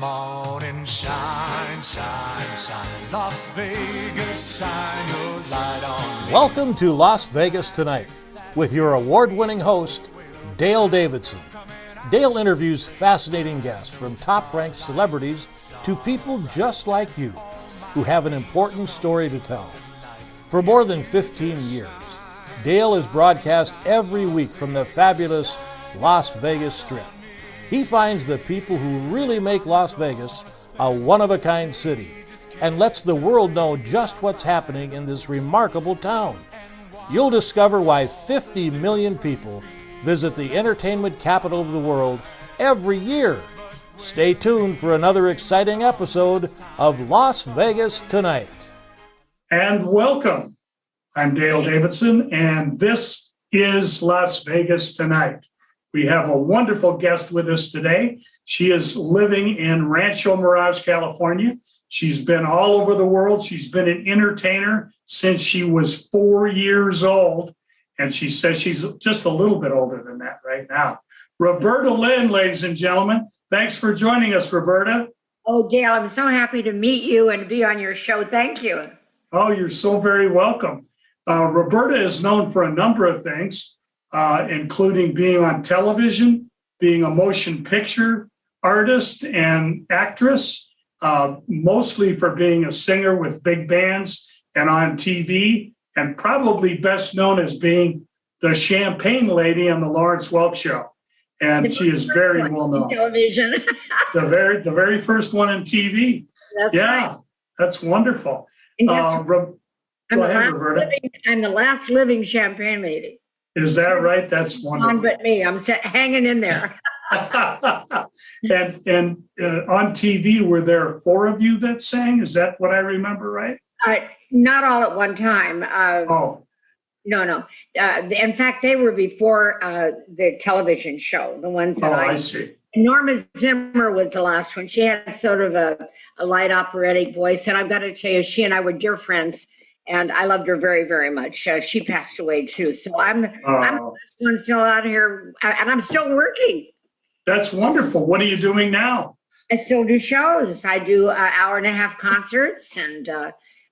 morning shine, shine, shine. Las Vegas, shine your light on me. Welcome to Las Vegas Tonight with your award-winning host, Dale Davidson. Dale interviews fascinating guests from top-ranked celebrities to people just like you who have an important story to tell. For more than 15 years, Dale is broadcast every week from the fabulous Las Vegas Strip. He finds the people who really make Las Vegas a one-of-a-kind city and lets the world know just what's happening in this remarkable town. You'll discover why 50 million people visit the entertainment capital of the world every year. Stay tuned for another exciting episode of Las Vegas Tonight. And welcome. I'm Dale Davidson, and this is Las Vegas Tonight. We have a wonderful guest with us today. She is living in Rancho Mirage, California. She's been all over the world. She's been an entertainer since she was 4 years old. And she says she's just a little bit older than that right now. Roberta Linn, ladies and gentlemen. Thanks for joining us, Roberta. Oh, Dale, I'm so happy to meet you and be on your show. Thank you. Oh, you're so very welcome. Roberta is known for a number of things, including being on television, being a motion picture artist and actress, mostly for being a singer with big bands and on TV, and probably best known as being the champagne lady on the Lawrence Welk Show. And she is very well known. Television. the very first one on TV. That's right. That's wonderful. I'm the last living champagne lady. Is that right? That's wonderful. But me, I'm hanging in there. and on TV, were there four of you that sang? Is that what I remember, right? Not all at one time. No. In fact, they were before the television show, the ones that I see. Norma Zimmer was the last one. She had sort of a light operatic voice. And I've got to tell you, she and I were dear friends. And I loved her very, very much. She passed away, too. So I'm the last one still out here. And I'm still working. That's wonderful. What are you doing now? I still do shows. I do hour-and-a-half concerts. And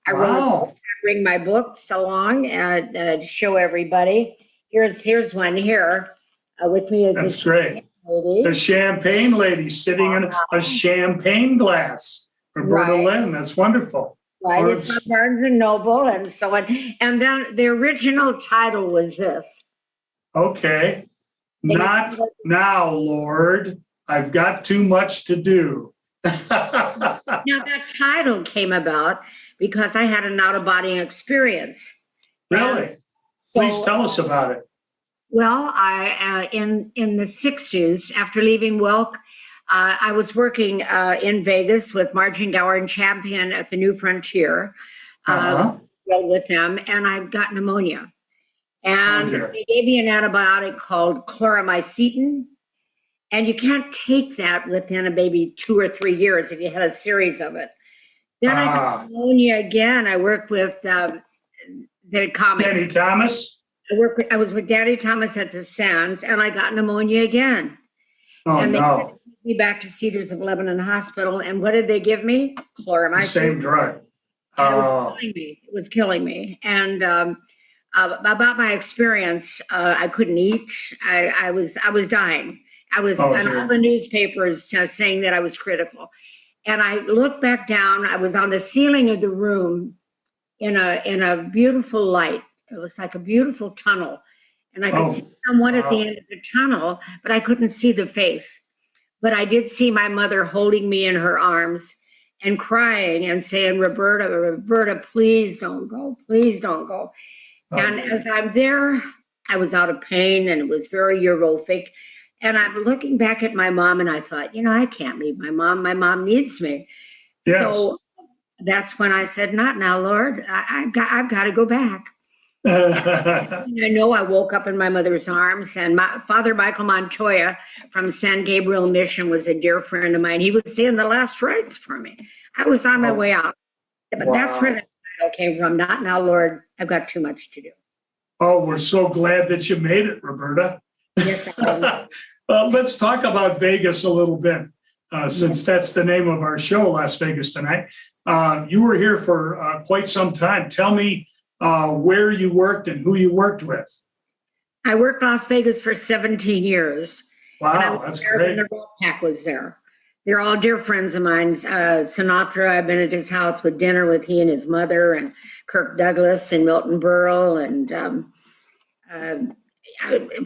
I bring my books along and show everybody. Here's one here with me. That's great. Lady. The champagne lady sitting in a champagne glass. Roberta Linn. That's wonderful. Right, it's on Barnes and Noble and so on. And then the original title was this. Okay. Not now, Lord. I've got too much to do. Now, that title came about because I had an out-of-body experience. Really? Please tell us about it. Well, I in the 60s, after leaving Welk, I was working in Vegas with Margin Gower and Champion at the New Frontier with them, and I got pneumonia. And they gave me an antibiotic called chloramycetin, and you can't take that within maybe 2 or 3 years if you had a series of it. Then I got pneumonia again. I worked with the comic. Danny Thomas? I was with Danny Thomas at the Sands, and I got pneumonia again. And they took me back to Cedars of Lebanon Hospital, and what did they give me? Chloramycin. The same drug. It was killing me. And about my experience, I couldn't eat. I was dying. I was on all the newspapers saying that I was critical. And I looked back down. I was on the ceiling of the room in a beautiful light. It was like a beautiful tunnel. And I could see someone at the end of the tunnel, but I couldn't see the face. But I did see my mother holding me in her arms and crying and saying, Roberta, please don't go. Please don't go. And as I'm there, I was out of pain and it was very europhic. And I'm looking back at my mom and I thought, I can't leave my mom. My mom needs me. Yes. So that's when I said, not now, Lord. I've got to go back. I know I woke up in my mother's arms, and my Father Michael Montoya from San Gabriel Mission was a dear friend of mine. He was saying the last rites for me. I was on my way out. But that's where that title came from. Not now, Lord. I've got too much to do. Oh, we're so glad that you made it, Roberta. Yes, I am. Let's talk about Vegas a little bit. since that's the name of our show, Las Vegas Tonight. You were here for quite some time. Tell me where you worked and who you worked with. I worked Las Vegas for 17 years. Wow, that's great. The Rat Pack was there. They're all dear friends of mine. Sinatra, I've been at his house with dinner with he and his mother, and Kirk Douglas and Milton Berle, and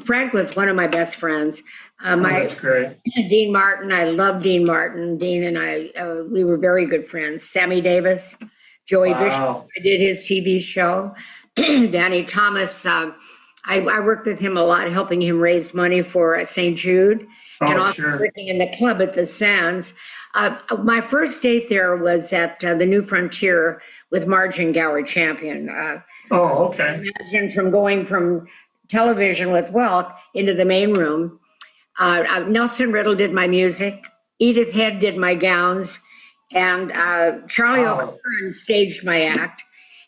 Frank was one of my best friends. That's great. Dean Martin, I love Dean Martin. Dean and I, we were very good friends. Sammy Davis, Joey Bishop, I did his TV show. Danny Thomas, I worked with him a lot, helping him raise money for St. Jude. And also working in the club at the Sands. My first date there was at the New Frontier with Marge and Gower Champion. Imagine from going from television with Welk into the main room. Nelson Riddle did my music. Edith Head did my gowns. And Charlie O'Hearn staged my act.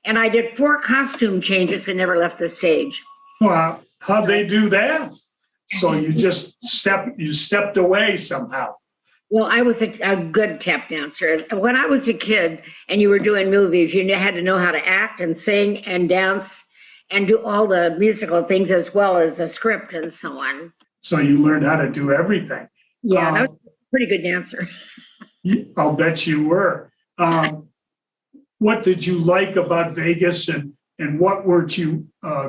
And I did 4 costume changes and never left the stage. Wow, how'd they do that? So you just stepped away somehow. Well, I was a good tap dancer. When I was a kid and you were doing movies, you had to know how to act and sing and dance and do all the musical things as well as the script and so on. So you learned how to do everything. Yeah, I was a pretty good dancer. I'll bet you were. What did you like about Vegas, and what weren't you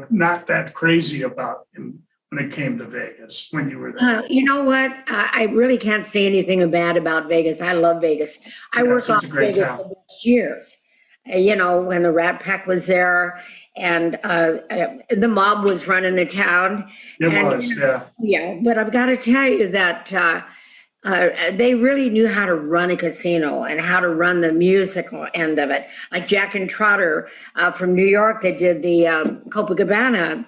not that crazy about when it came to Vegas, when you were there? You know what? I really can't say anything bad about Vegas. I love Vegas. I worked on Vegas for the next years. When the Rat Pack was there and the mob was running the town. Yeah, but I've got to tell you that they really knew how to run a casino and how to run the musical end of it. Like Jack and Trotter from New York, they did the Copacabana,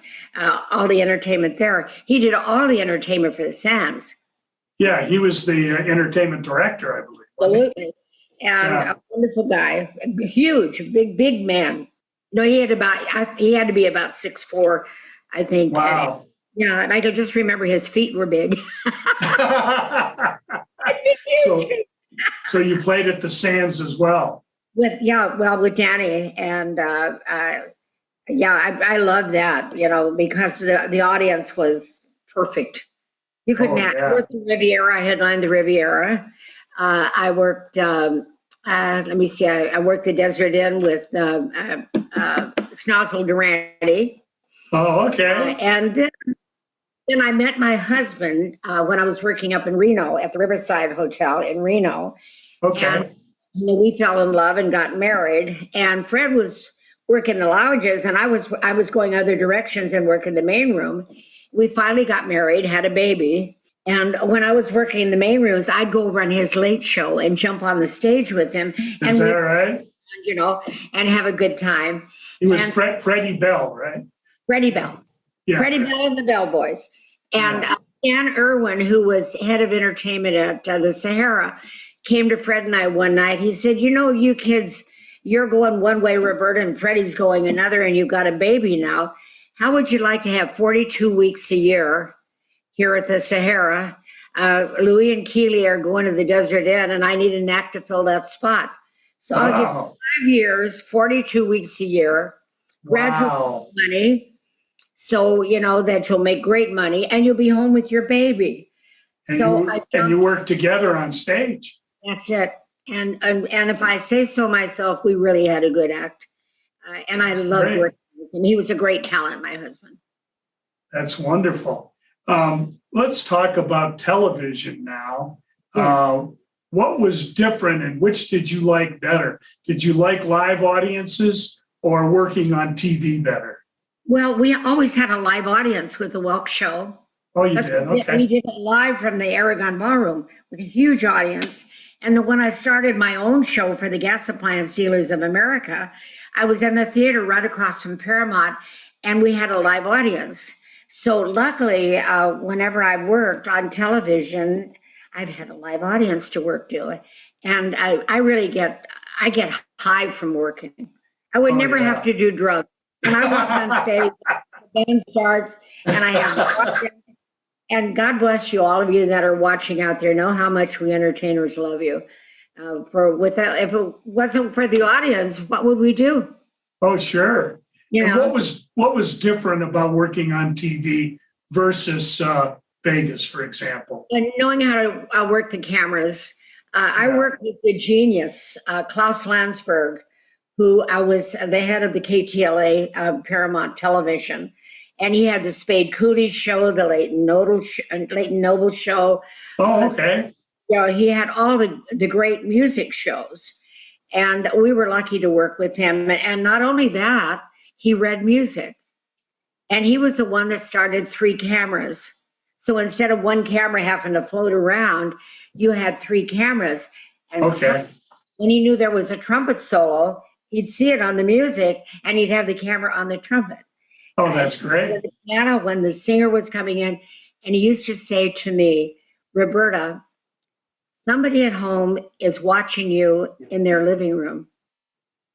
all the entertainment there. He did all the entertainment for the Sands. Yeah, he was the entertainment director, I believe. Absolutely. And a wonderful guy, huge, big man. He had to be about 6'4", I think. Wow. And I could just remember his feet were big. So you played at the Sands as well? With Danny, and I love that, because the audience was perfect. You couldn't I worked the Riviera. I headlined the Riviera. I worked. Let me see. I worked the Desert Inn with Snozzle Durante. Oh, okay. And then I met my husband when I was working up in Reno at the Riverside Hotel in Reno. Okay. And we fell in love and got married. And Fred was working the lounges, and I was going other directions and working the main room. We finally got married, had a baby. And when I was working in the main rooms, I'd go run his late show and jump on the stage with him. Is that right? And have a good time. He was Freddie Bell, right? Freddie Bell. Yeah. Freddie Bell and the Bell Boys. And Dan Irwin, who was head of entertainment at the Sahara, came to Fred and I one night. He said, you kids, you're going one way, Roberta, and Freddie's going another, and you've got a baby now. How would you like to have 42 weeks a year here at the Sahara? Louis and Keeley are going to the Desert Inn, and I need an act to fill that spot. So I'll give you 5 years, 42 weeks a year, graduate money, so that you'll make great money, and you'll be home with your baby. And you work together on stage. That's it. And if I say so myself, we really had a good act. And I loved working with him. He was a great talent, my husband. That's wonderful. Let's talk about television now. Yes. What was different, and which did you like better? Did you like live audiences or working on TV better? Well, we always had a live audience with the Welk Show. Oh, you did? Okay. We did it live from the Aragon Ballroom with a huge audience. And then when I started my own show for the Gas Appliance Dealers of America, I was in the theater right across from Paramount, and we had a live audience. So luckily, whenever I've worked on television, I've had a live audience to work to. And I really get high from working. I would never have to do drugs. When I walk on stage, the band starts, and I have the audience, And God bless you, all of you that are watching out there. Know how much we entertainers love you. If it wasn't for the audience, what would we do? Oh, sure. You And know, what was different about working on TV versus Vegas, for example? and knowing how to work the cameras. I Yeah. worked with the genius, Klaus Landsberg, who I was the head of the KTLA Paramount Television. And he had the Spade Cootie show, the Leighton Noble show. Oh, okay. You know, he had all the great music shows. And we were lucky to work with him. And not only that, he read music. And he was the one that started 3 cameras. So instead of one camera having to float around, you had 3 cameras. And Okay. when he knew there was a trumpet solo, he'd see it on the music and he'd have the camera on the trumpet. Oh, that's great. The piano when the singer was coming in, and he used to say to me, Roberta, somebody at home is watching you in their living room.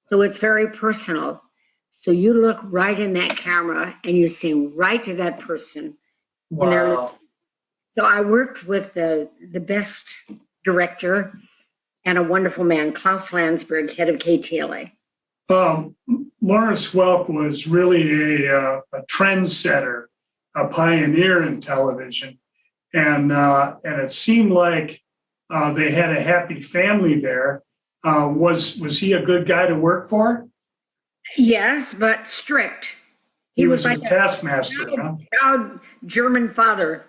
So it's very personal. So you look right in that camera and you sing right to that person. Wow. So I worked with the best director and a wonderful man, Klaus Landsberg, head of KTLA. Lawrence Welk was really a trendsetter, a pioneer in television, and it seemed like they had a happy family there. Was he a good guy to work for? Yes, but strict. He was like a taskmaster, huh? Proud German father.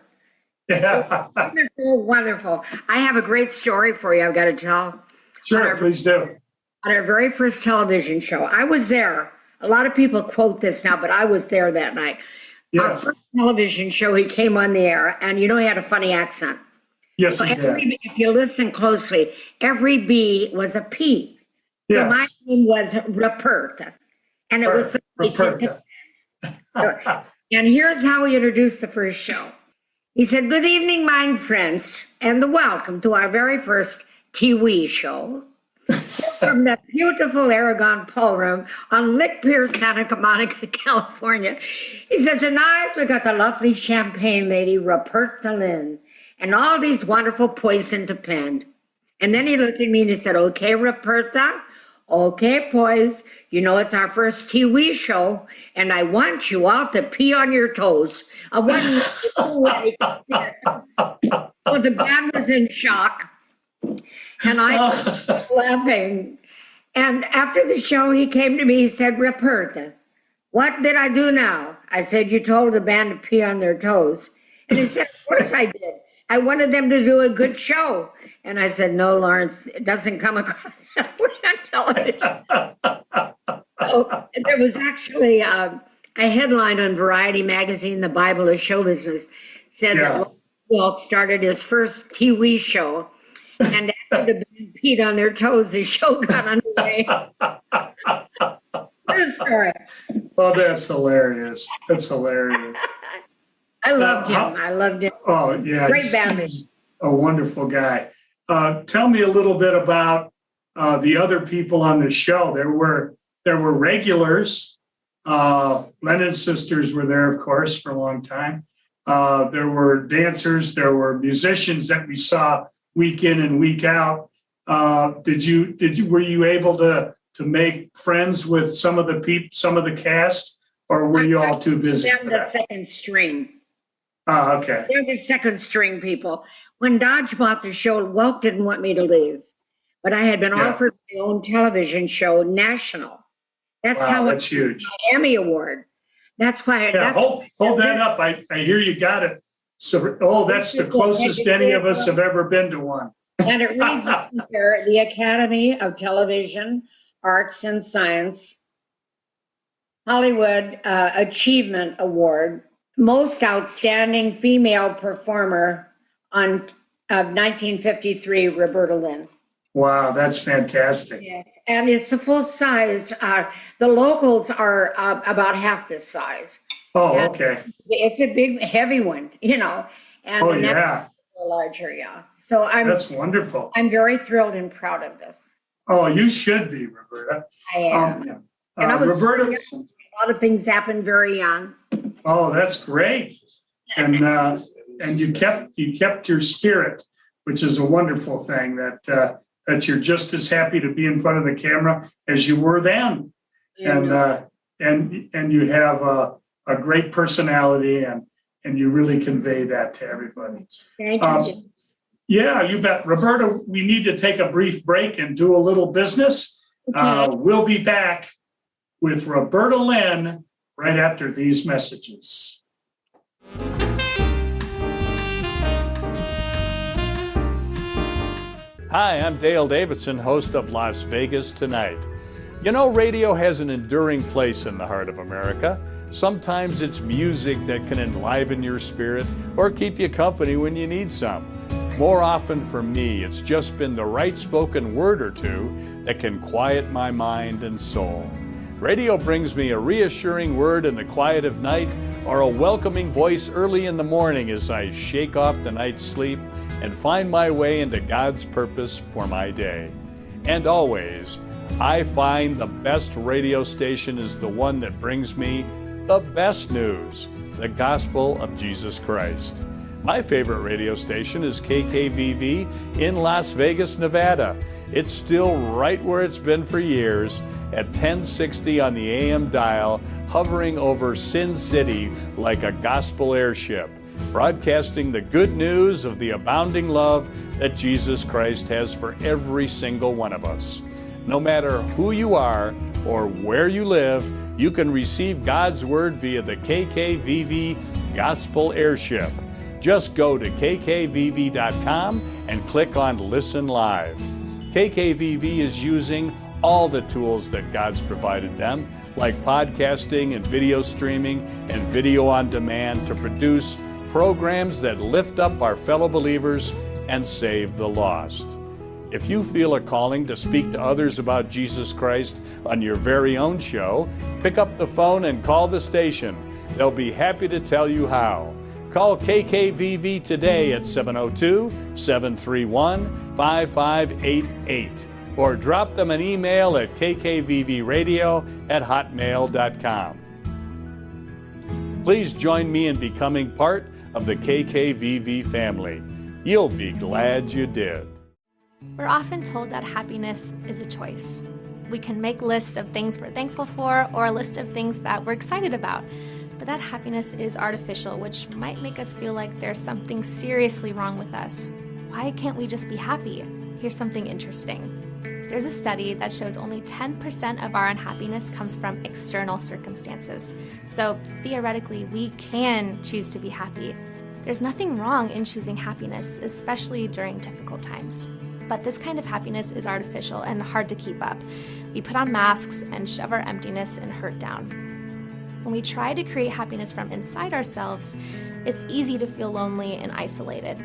Yeah. Wonderful, wonderful. I have a great story for you I've got to tell. Sure, please do. On our very first television show, I was there. A lot of people quote this now, but I was there that night. Yes. Our first television show, he came on the air, and he had a funny accent. Yes, So he did. if you listen closely, every B was a P. So Yes. my name was Roberta, and it was the Roberta. And here's how he introduced the first show. He said, "Good evening, my friends, and welcome to our very first TV show from the beautiful Aragon Ballroom on Lick Pier, Santa Monica, California." He said, "Tonight we got the lovely champagne lady, Roberta Linn, and all these wonderful poison to pen." And then he looked at me and he said, "Okay, Roberta, okay, boys, it's our first TV show, and I want you all to pee on your toes." I want you to Well, the band was in shock, and I was laughing. And after the show, he came to me, he said, "Roberta, what did I do now?" I said, "You told the band to pee on their toes." And he said, "Of course I did. I wanted them to do a good show." And I said, "No, Lawrence, it doesn't come across that way on television." So there was actually a headline on Variety magazine, The Bible of Show Business, said that Welk started his first TV show, and after the band peed on their toes, the show got underway. True story. Oh, that's hilarious. That's hilarious. I loved him. I loved him. Oh, yeah. Great band. He's a wonderful guy. Tell me a little bit about the other people on the show. There were regulars. Lennon sisters were there, of course, for a long time. There were dancers. There were musicians that we saw week in and week out. Were you able to make friends with some of the cast, or were you all too busy? They're the second string. Oh, okay. They're the second string people. When Dodge bought the show, Welk didn't want me to leave, but I had been offered my own television show, national. That's that's huge. My Emmy Award. That's why. Yeah, hold that up. I hear you got it. So, that's the closest any of us have ever been to one. And it reads here, the Academy of Television Arts and Science Hollywood Achievement Award, Most Outstanding Female Performer of 1953, Roberta Linn. Wow, that's fantastic. Yes, and it's a full size. The locals are about half this size. Oh, and okay. It's a big, heavy one, And larger, yeah. So that's wonderful. I'm very thrilled and proud of this. Oh, you should be, Roberta. I am. And Roberta, a lot of things happened very young. Oh, that's great. And and you kept your spirit, which is a wonderful thing, that you're just as happy to be in front of the camera as you were then. Yeah. And you have a great personality, and you really convey that to everybody. Thank you. Yeah, you bet. Roberta, we need to take a brief break and do a little business. Okay. We'll be back with Roberta Linn right after these messages. Hi, I'm DaleDavidson, host of Las Vegas Tonight. You know, radio has an enduring place in the heart of America. Sometimes it's music that can enliven your spirit or keep you company when you need some. More often for me, it's just been the right spoken word or two that can quiet my mind and soul. Radio brings me a reassuring word in the quiet of night, or a welcoming voice early in the morning as I shake off the night's sleep and find my way into God's purpose for my day. And always, I find the best radio station is the one that brings me the best news, the gospel of Jesus Christ. My favorite radio station is KKVV in Las Vegas, Nevada. It's still right where it's been for years, at 1060 on the AM dial, hovering over Sin City like a gospel airship, broadcasting the good news of the abounding love that Jesus Christ has for every single one of us. No matter who you are or where you live, you can receive God's Word via the KKVV Gospel Airship. Just go to kkvv.com and click on Listen Live. KKVV is using all the tools that God's provided them, like podcasting and video streaming and video on demand, to produce programs that lift up our fellow believers and save the lost. If you feel a calling to speak to others about Jesus Christ on your very own show, pick up the phone and call the station. They'll be happy to tell you how. Call KKVV today at 702-731-5588 or drop them an email at kkvvradio@hotmail.com. Please join me in becoming part of the KKVV family. You'll be glad you did. We're often told that happiness is a choice. We can make lists of things we're thankful for or a list of things that we're excited about. But that happiness is artificial, which might make us feel like there's something seriously wrong with us. Why can't we just be happy? Here's something interesting. There's a study that shows only 10% of our unhappiness comes from external circumstances. So theoretically, we can choose to be happy. There's nothing wrong in choosing happiness, especially during difficult times. But this kind of happiness is artificial and hard to keep up. We put on masks and shove our emptiness and hurt down. When we try to create happiness from inside ourselves, it's easy to feel lonely and isolated.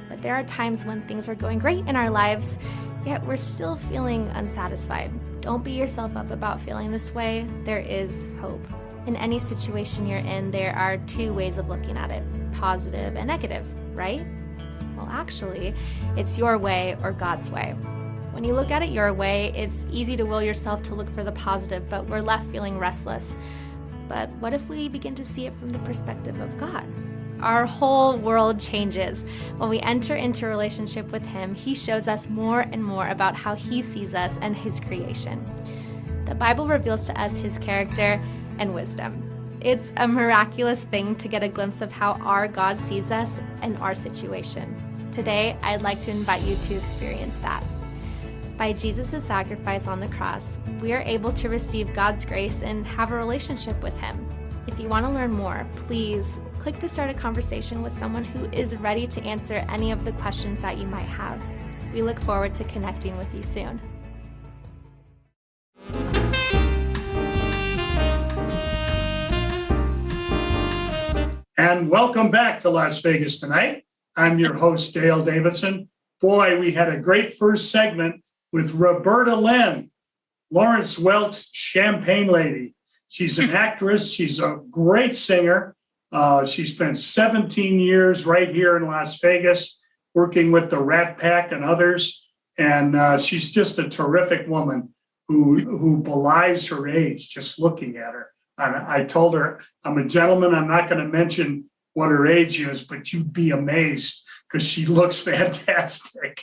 But there are times when things are going great in our lives, yet we're still feeling unsatisfied. Don't beat yourself up about feeling this way. There is hope. In any situation you're in, there are two ways of looking at it, positive and negative, right? Well, actually, it's your way or God's way. When you look at it your way, it's easy to will yourself to look for the positive, but we're left feeling restless. But what if we begin to see it from the perspective of God? Our whole world changes. When we enter into a relationship with Him, He shows us more and more about how He sees us and His creation. The Bible reveals to us His character and wisdom. It's a miraculous thing to get a glimpse of how our God sees us and our situation. Today, I'd like to invite you to experience that. By Jesus' sacrifice on the cross, we are able to receive God's grace and have a relationship with Him. If you want to learn more, please click to start a conversation with someone who is ready to answer any of the questions that you might have. We look forward to connecting with you soon. And welcome back to Las Vegas Tonight. I'm your host, DaleDavidson. Boy, we had a great first segment with Roberta Linn, Lawrence Welk's Champagne Lady. She's an actress. She's a great singer. She spent 17 years right here in Las Vegas, working with the Rat Pack and others. And she's just a terrific woman who belies her age just looking at her. And I told her, I'm a gentleman. I'm not going to mention what her age is, but you'd be amazed because she looks fantastic.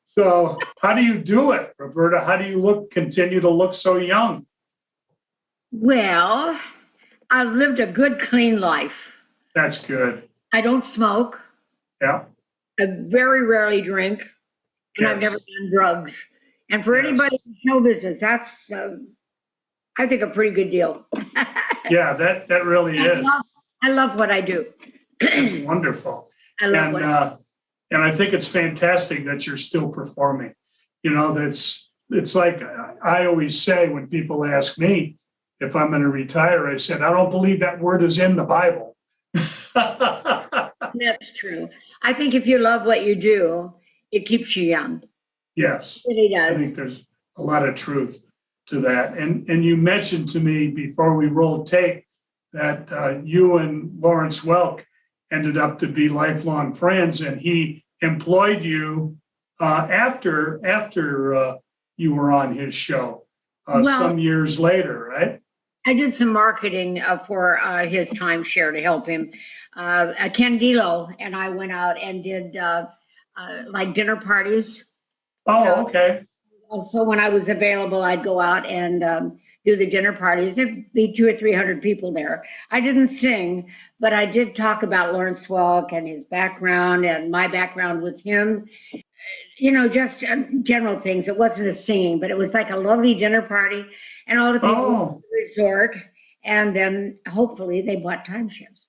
So how do you do it, Roberta? How do you continue to look so young? Well, I've lived a good, clean life. That's good. I don't smoke. Yeah. I very rarely drink, and I've never done drugs. And for anybody in show business, that's, I think, a pretty good deal. Yeah, that really is. I love what I do. It's wonderful. I love what I do. And I think it's fantastic that you're still performing. You know, it's like I always say when people ask me if I'm going to retire, I said, I don't believe that word is in the Bible. That's true. I think if you love what you do, it keeps you young. Yes. It really does. I think there's a lot of truth to that. And you mentioned to me before we rolled tape that you and Lawrence Welk ended up to be lifelong friends, and he employed you after you were on his show some years later, right? I did some marketing for his timeshare to help him. Ken Dilo and I went out and did like dinner parties. Oh, okay. So when I was available, I'd go out and do the dinner parties. There'd be 200 or 300 people there. I didn't sing, but I did talk about Lawrence Welk and his background and my background with him. You know, just general things. It wasn't a singing, but it was like a lovely dinner party, and all the people at the resort. And then hopefully they bought timeshares.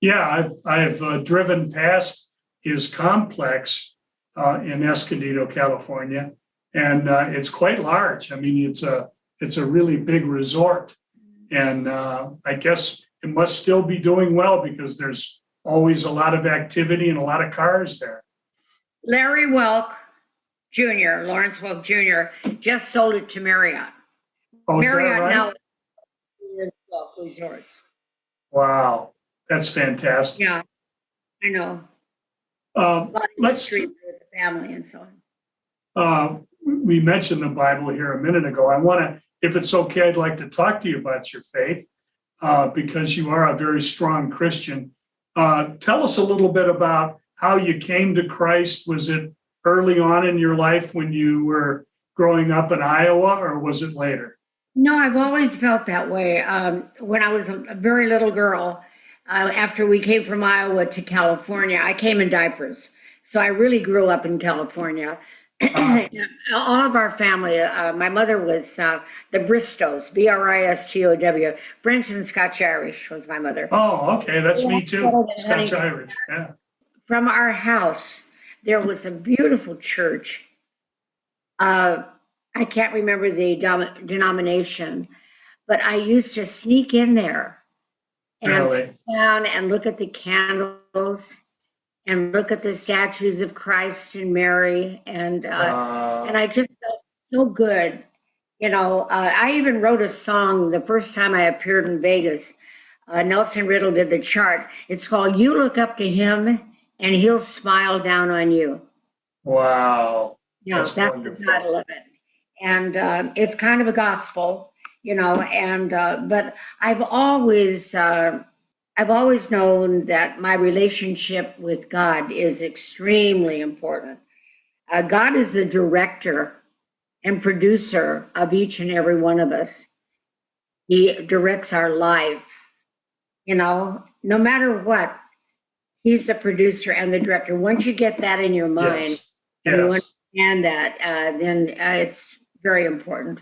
Yeah, I've driven past his complex in Escondido, California, and it's quite large. I mean, it's a really big resort, and I guess it must still be doing well because there's always a lot of activity and a lot of cars there. Larry Welk Jr., Lawrence Welk Jr., just sold it to Marriott. Oh, Marriott is that right? now Welk Resorts. Wow, that's fantastic. Yeah, I know. Let's with the family and so on. We mentioned the Bible here a minute ago. I want to, if it's okay, I'd like to talk to you about your faith because you are a very strong Christian. Tell us a little bit about how you came to Christ. Was it early on in your life when you were growing up in Iowa, or was it later? No, I've always felt that way. When I was a very little girl, after we came from Iowa to California, I came in diapers. So I really grew up in California. All of our family, my mother was the Bristows, Bristow, French and Scotch Irish was my mother. Oh, okay, that's me too, Scotch Irish, yeah. From our house, there was a beautiful church. I can't remember the denomination, but I used to sneak in there and sit down and look at the candles and look at the statues of Christ and Mary, and I just felt so good. You know, I even wrote a song the first time I appeared in Vegas. Nelson Riddle did the chart. It's called "You Look Up to Him and He'll Smile Down on You." Wow. Yeah, that's the title of it. And it's kind of a gospel, you know, and but I've always known that my relationship with God is extremely important. God is the director and producer of each and every one of us. He directs our life, you know, no matter what. He's the producer and the director. Once you get that in your mind, and you understand that, then it's very important.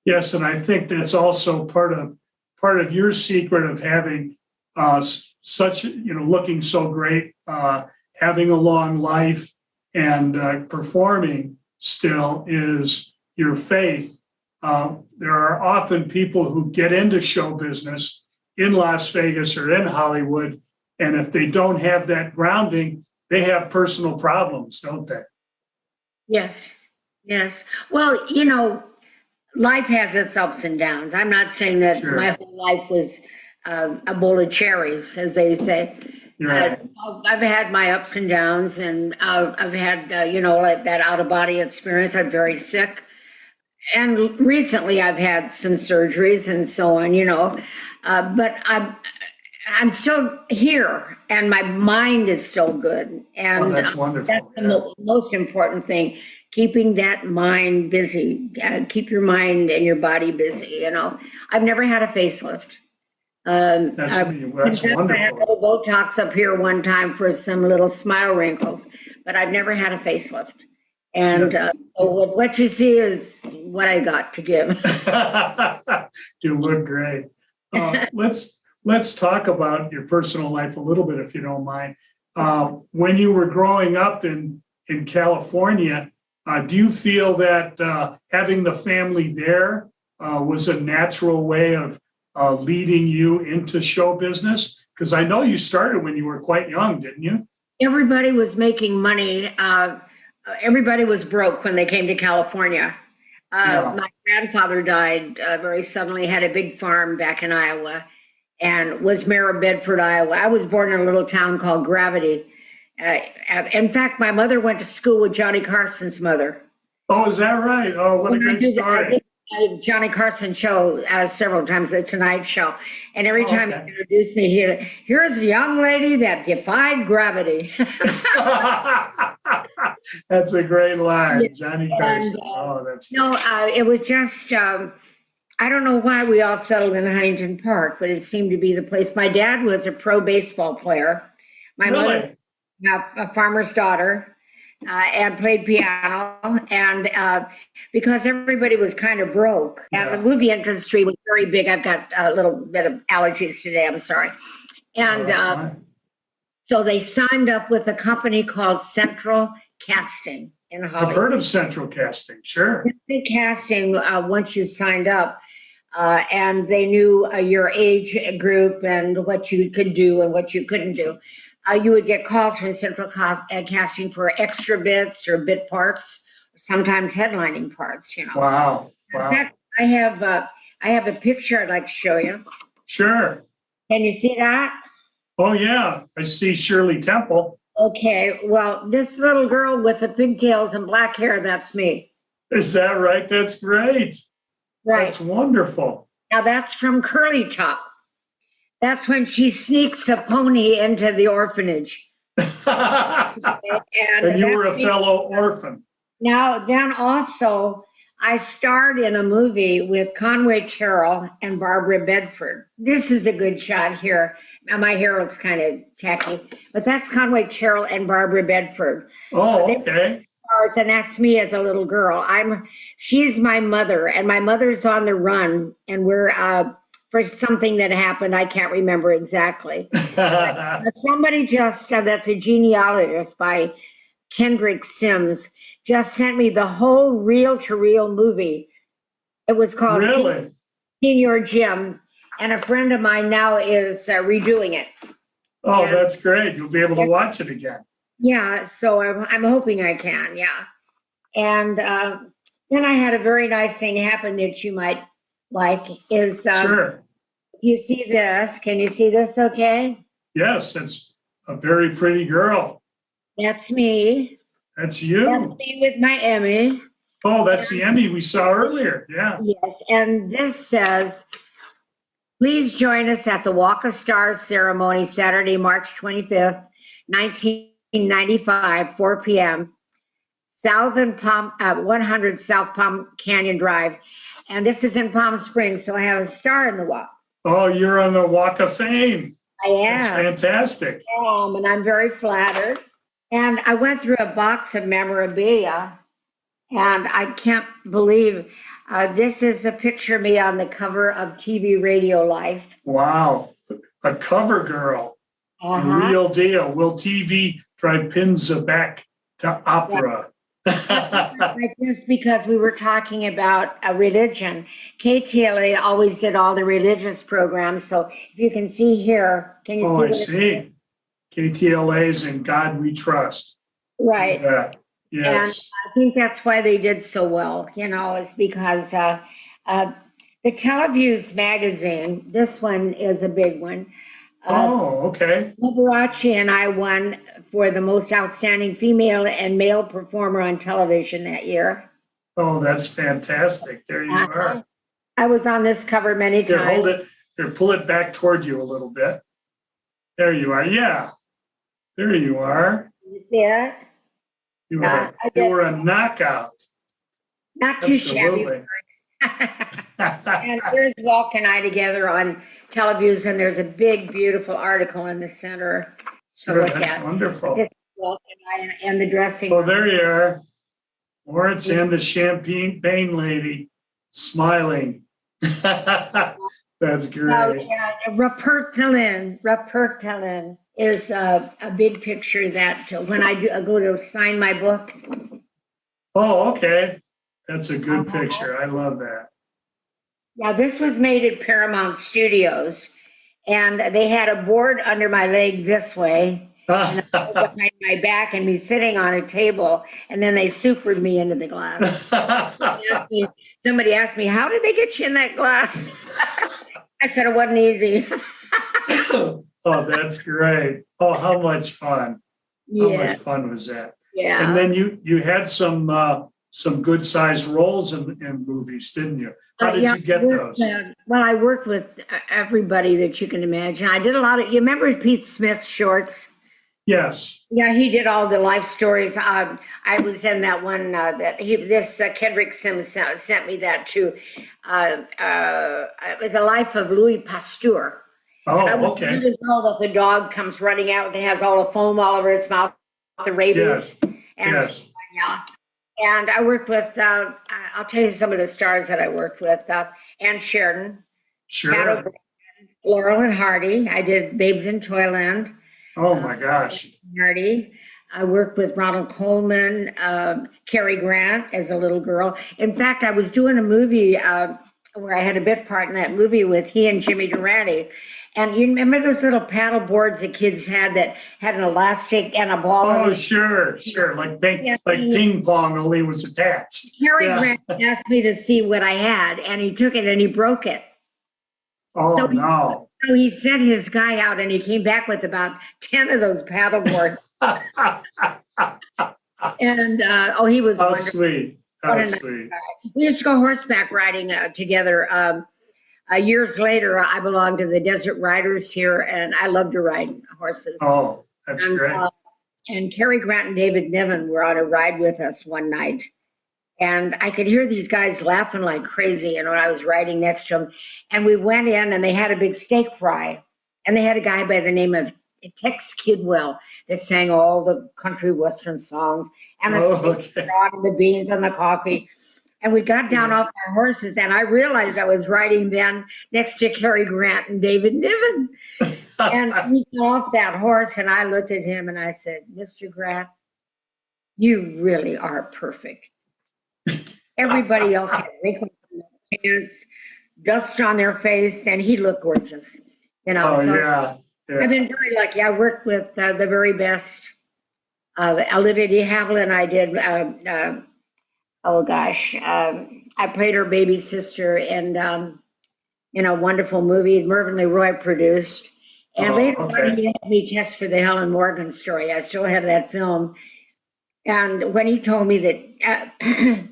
Yes, and I think that's also part of your secret of having such, you know, looking so great, having a long life, and performing still is your faith. There are often people who get into show business in Las Vegas or in Hollywood, and if they don't have that grounding, they have personal problems, don't they? Yes, yes. Well, you know, life has its ups and downs. I'm not saying that my whole life was a bowl of cherries, as they say. Right. I've had my ups and downs, and I've had, you know, like that out-of-body experience. I'm very sick. And recently I've had some surgeries and so on, you know. But I'm still here, and my mind is still good. And that's wonderful. That's the most important thing, keeping that mind busy. Keep your mind and your body busy, you know. I've never had a facelift. That's wonderful. I had a little Botox up here one time for some little smile wrinkles, but I've never had a facelift. And so what you see is what I got to give. You look great. Let's talk about your personal life a little bit, if you don't mind. When you were growing up in California, do you feel that having the family there was a natural way of leading you into show business? Because I know you started when you were quite young, didn't you? Everybody was making money. Everybody was broke when they came to California. My grandfather died very suddenly, had a big farm back in Iowa, and was mayor of Bedford, Iowa. I was born in a little town called Gravity. In fact, my mother went to school with Johnny Carson's mother. Oh, is that right? Oh, what a great story. Johnny Carson show several times, the Tonight Show. And every time he introduced me, here's a young lady that defied gravity. That's a great line, Johnny Carson. It was just, I don't know why we all settled in Huntington Park, but it seemed to be the place. My dad was a pro baseball player. My mother, a farmer's daughter. And played piano, and because everybody was kind of broke, and the movie industry was very big. I've got a little bit of allergies today, I'm sorry. And so they signed up with a company called Central Casting in Hollywood. I've heard of Central Casting, sure. Central Casting, once you signed up, and they knew your age group and what you could do and what you couldn't do. You would get calls from Central Casting for extra bits or bit parts, or sometimes headlining parts. You know. Wow! In fact, I have a picture I'd like to show you. Sure. Can you see that? Oh yeah, I see Shirley Temple. Okay. Well, this little girl with the pigtails and black hair, that's me. Is that right? That's great. Right. That's wonderful. Now that's from Curly Top. That's when she sneaks the pony into the orphanage. and you were a fellow orphan. Now, then also, I starred in a movie with Conway Terrell and Barbara Bedford. This is a good shot here. Now, my hair looks kind of tacky, but that's Conway Terrell and Barbara Bedford. Oh, okay. And that's me as a little girl. She's my mother, and my mother's on the run, and we're for something that happened. I can't remember exactly. Somebody just, that's a genealogist by Kendrick Sims, just sent me the whole reel-to-reel movie. It was called Senior Jim, and a friend of mine now is redoing it. Oh, and that's great. You'll be able to watch it again. Yeah, so I'm hoping I can, yeah. And then I had a very nice thing happen that you might like is sure. You see this? Can you see this okay? Yes, it's a very pretty girl. That's me. That's you. That's me with my Emmy. Oh, that's the Emmy we saw earlier. Yeah. Yes, and this says, please join us at the Walk of Stars ceremony Saturday, March 25th, 1995, 4 p.m. 100 South Palm Canyon Drive. And this is in Palm Springs, so I have a star in the walk. Oh, you're on the Walk of Fame. I am. That's fantastic. And I'm very flattered. And I went through a box of memorabilia, and I can't believe this is a picture of me on the cover of TV Radio Life. Wow. A cover girl. The real deal. Will TV drive pins back to opera? Like this because we were talking about religion. KTLA always did all the religious programs. So if you can see here, can you see? I see. KTLA's In God We Trust. Right. Yes. And I think that's why they did so well, is because the Televiews magazine, this one is a big one. Okay. Liberace and I won for the most outstanding female and male performer on television that year. Oh, that's fantastic. There you are. I was on this cover many times. Here, hold it. Here, pull it back toward you a little bit. There you are. Yeah. There you are. You see it? You were a knockout. Not too shabby. Absolutely. And here's Walk and I together on television, and there's a big, beautiful article in the center to look That's at. wonderful. This is Walk and I and the dressing Oh, room. there you are. Lawrence and the champagne lady smiling. That's great. Roberta Linn is a big picture that when I go to sign my book. Oh, okay. That's a good picture. I love that. Yeah, this was made at Paramount Studios, and they had a board under my leg this way, and behind my back, and me sitting on a table, and then they supered me into the glass. Somebody asked me, how did they get you in that glass? I said it wasn't easy. Oh, that's great. Oh, how much fun. How much fun was that? Yeah. And then you had some good sized roles in movies, didn't you? How did you get those? Well, I worked with everybody that you can imagine. I did a lot of, you remember Pete Smith's shorts? Yes. Yeah, he did all the life stories. I was in that one Kendrick Sims sent me that too. It was a life of Louis Pasteur. Oh, okay. The girl that the dog comes running out and has all the foam all over his mouth, the rabies. Yes. And I worked with, I'll tell you some of the stars that I worked with. Ann Sheridan. Sure. Laurel and Hardy. I did Babes in Toyland. Oh, my gosh. Hardy. I worked with Ronald Coleman, Cary Grant as a little girl. In fact, I was doing a movie where I had a bit part in that movie with he and Jimmy Durante. And you remember those little paddle boards the kids had that had an elastic and a ball? Oh, sure. Like ping pong, only it was attached. Cary Grant asked me to see what I had, and he took it and he broke it. Oh, no. So he sent his guy out, and he came back with about 10 of those paddle boards. And, he was How wonderful. sweet. How sweet. We used to go horseback riding together. Years later, I belonged to the Desert Riders here, and I love to ride horses. Oh, that's great. And Cary Grant and David Niven were on a ride with us one night. And I could hear these guys laughing like crazy, and when I was riding next to them. And we went in, and they had a big steak fry. And they had a guy by the name of Tex Kidwell that sang all the country western songs, and the steak broth and the beans and the coffee. And we got down off our horses, and I realized I was riding then next to Cary Grant and David Niven. And we got off that horse, and I looked at him, and I said, Mr. Grant, you really are perfect. Everybody else had wrinkles in their pants, dust on their face, and he looked gorgeous. You know. Yeah. I've been very lucky. I worked with the very best. Olivia de Havilland, I did. I played her baby sister in a wonderful movie Mervyn LeRoy produced. And later on, he had me test for the Helen Morgan story. I still have that film. And when he told me that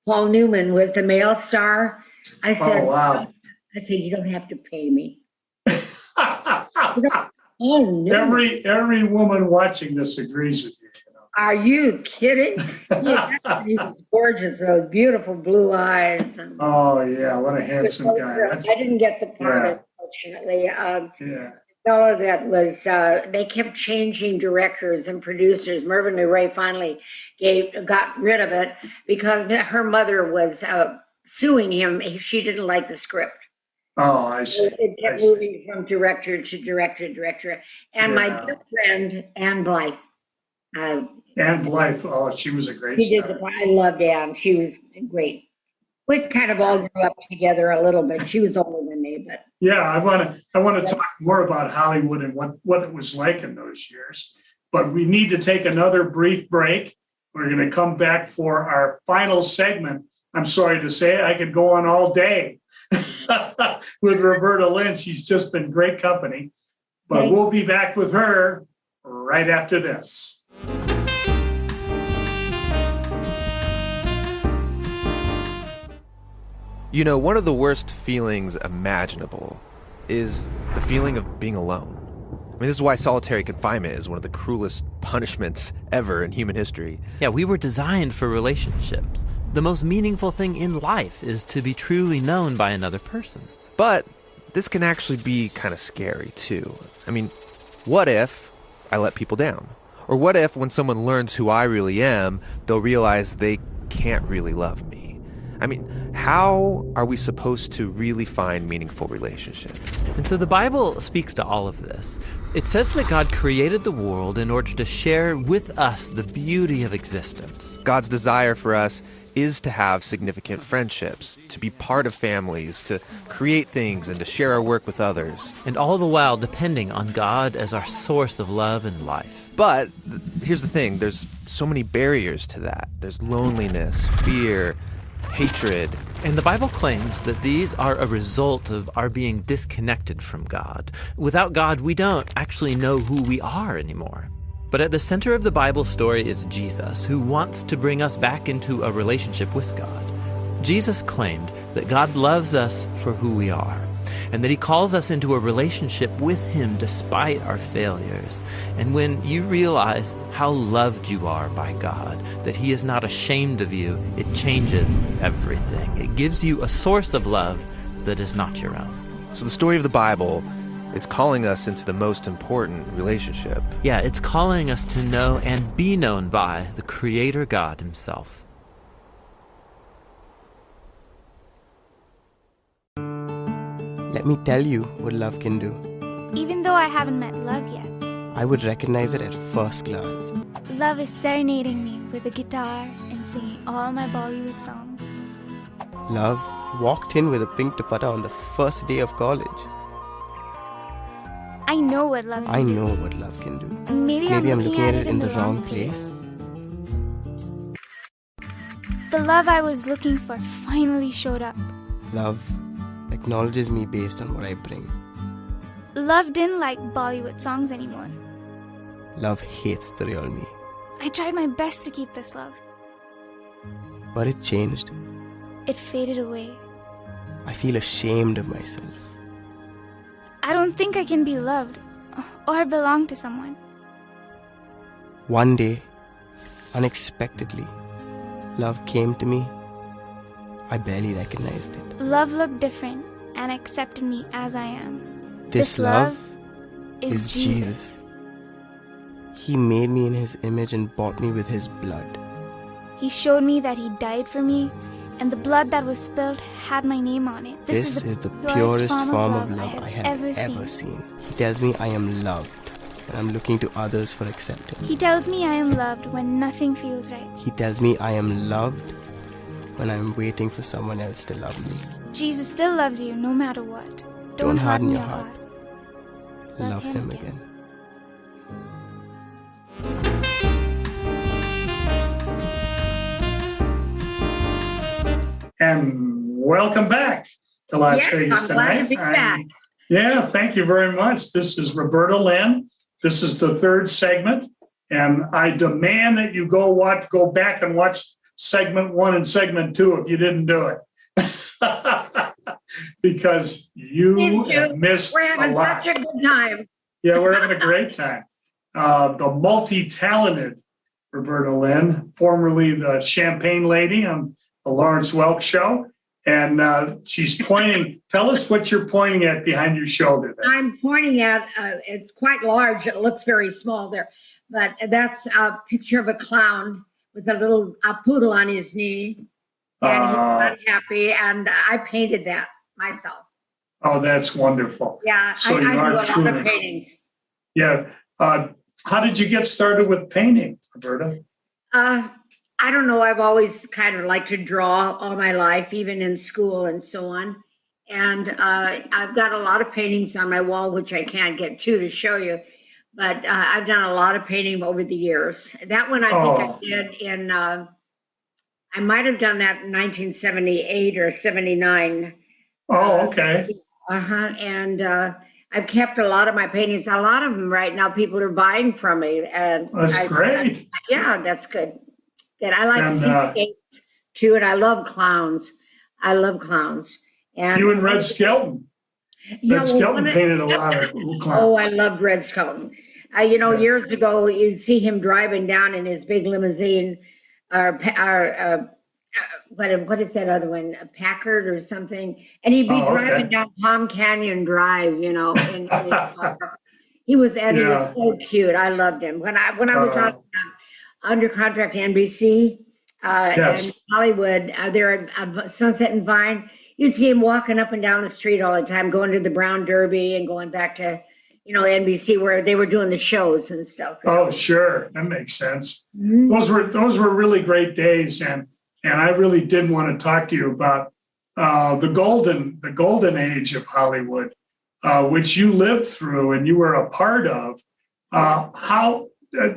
Paul Newman was the male star, I said, "Oh wow!" I said, "You don't have to pay me." Oh, no. Every woman watching this agrees with you. Are you kidding? He was gorgeous, those beautiful blue eyes. And oh, yeah, what a handsome guy. I didn't get the part, unfortunately. The fellow that was, they kept changing directors and producers. Mervyn LeRoy finally got rid of it because her mother was suing him. She didn't like the script. Oh, I see. It kept moving from director to director. And my good friend, Ann Blythe. Ann Blythe, she was a great star. I loved Ann. She was great. We kind of all grew up together a little bit. She was older than me, but yeah, I want to talk more about Hollywood and what it was like in those years. But we need to take another brief break. We're going to come back for our final segment. I'm sorry to say, I could go on all day with Roberta Linn. She's just been great company. But we'll be back with her right after this. You know, one of the worst feelings imaginable is the feeling of being alone. mean, this is why solitary confinement is one of the cruelest punishments ever in human history. Yeah, we were designed for relationships. The most meaningful thing in life is to be truly known by another person. But this can actually be kind of scary, too. I mean, what if I let people down? Or what if when someone learns who I really am, they'll realize they can't really love me? I mean, how are we supposed to really find meaningful relationships? And so the Bible speaks to all of this. It says that God created the world in order to share with us the beauty of existence. God's desire for us is to have significant friendships, to be part of families, to create things, and to share our work with others. And all the while depending on God as our source of love and life. But here's the thing, there's so many barriers to that. There's loneliness, fear, hatred. And the Bible claims that these are a result of our being disconnected from God. Without God, we don't actually know who we are anymore. But at the center of the Bible story is Jesus, who wants to bring us back into a relationship with God. Jesus claimed that God loves us for who we are, and that he calls us into a relationship with him despite our failures. And when you realize how loved you are by God, that he is not ashamed of you, it changes everything. It gives you a source of love that is not your own. So the story of the Bible is calling us into the most important relationship. Yeah, it's calling us to know and be known by the Creator God himself. Let me tell you what love can do. Even though I haven't met love yet, I would recognize it at first glance. love is serenading me with a guitar and singing all my Bollywood songs. Love walked in with a pink dupatta on the first day of college. I know what love can I do. know what love can do. Maybe I'm looking at it in the wrong place. The love I was looking for finally showed up. Love acknowledges me based on what I bring. Love didn't like Bollywood songs anymore. Love hates the real me. I tried my best to keep this love. But it changed. It faded away. I feel ashamed of myself. I don't think I can be loved or belong to someone. One day, unexpectedly, love came to me. I barely recognized it. Love looked different and accepted me as I am. This love is Jesus. He made me in his image and bought me with his blood. He showed me that he died for me, and the blood that was spilled had my name on it. This is the purest form of love I have ever seen. He tells me I am loved, and I'm looking to others for acceptance. He tells me I am loved when nothing feels right. He tells me I am loved when I'm waiting for someone else to love me. Jesus still loves you no matter what. Don't harden your heart. Love him again. And welcome back to Las Vegas tonight. Glad to be back. Yeah, thank you very much. This is Roberta Linn. This is the third segment, and I demand that you go back and watch segment 1 and segment 2 if you didn't do it, because you have missed We're having a lot. such a good time. Yeah, we're having a great time. The multi-talented Roberta Linn, formerly the Champagne Lady on the Lawrence Welk Show. And she's pointing. Tell us what you're pointing at behind your shoulder there. I'm pointing at, it's quite large. It looks very small there, but that's a picture of a clown with a little poodle on his knee. And he's not happy. And I painted that myself. Oh, that's wonderful. Yeah, So I you do a are lot tuning. of paintings. Yeah. How did you get started with painting, Roberta? I don't know. I've always kind of liked to draw all my life, even in school and so on. And I've got a lot of paintings on my wall, which I can't get to show you. But I've done a lot of painting over the years. That one I think I did in, I might have done that in 1978 or 79. Oh, okay. And I've kept a lot of my paintings. A lot of them right now, people are buying from me. And That's great. Yeah, that's good. Good. I like seascapes too, and I love clowns. I love clowns. And you and Red Skelton. Red Skelton painted a lot of clowns. Oh, I loved Red Skelton. Years ago, you'd see him driving down in his big limousine, what is that other one? A Packard or something? And he'd be driving down Palm Canyon Drive, in his car. He was so cute. I loved him. When I was under contract to NBC and Hollywood, there at Sunset and Vine, you'd see him walking up and down the street all the time, going to the Brown Derby and going back to NBC where they were doing the shows and stuff. Oh, sure, that makes sense. Mm-hmm. Those were really great days, and I really did want to talk to you about the golden age of Hollywood, which you lived through and you were a part of.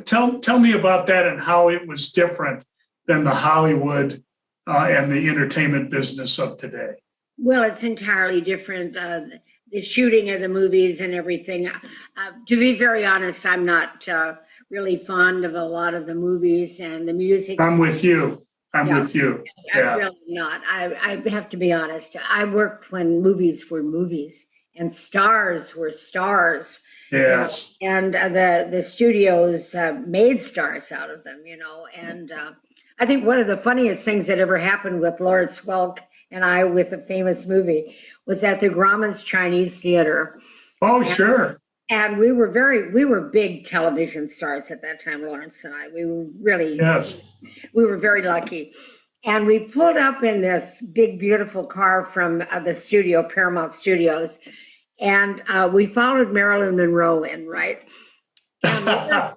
Tell me about that and how it was different than the Hollywood and the entertainment business of today. Well, it's entirely different. The shooting of the movies and everything. To be very honest, I'm not really fond of a lot of the movies and the music. I'm with you. I'm with you. I'm really not. I have to be honest. I worked when movies were movies and stars were stars. Yes. And the studios made stars out of them, and I think one of the funniest things that ever happened with Lawrence Welk and I with a famous movie was at the Grauman's Chinese Theater. Oh, sure. And we were big television stars at that time, Lawrence and I. We were really, we were very lucky. And we pulled up in this big, beautiful car from the studio, Paramount Studios, and we followed Marilyn Monroe in, right? And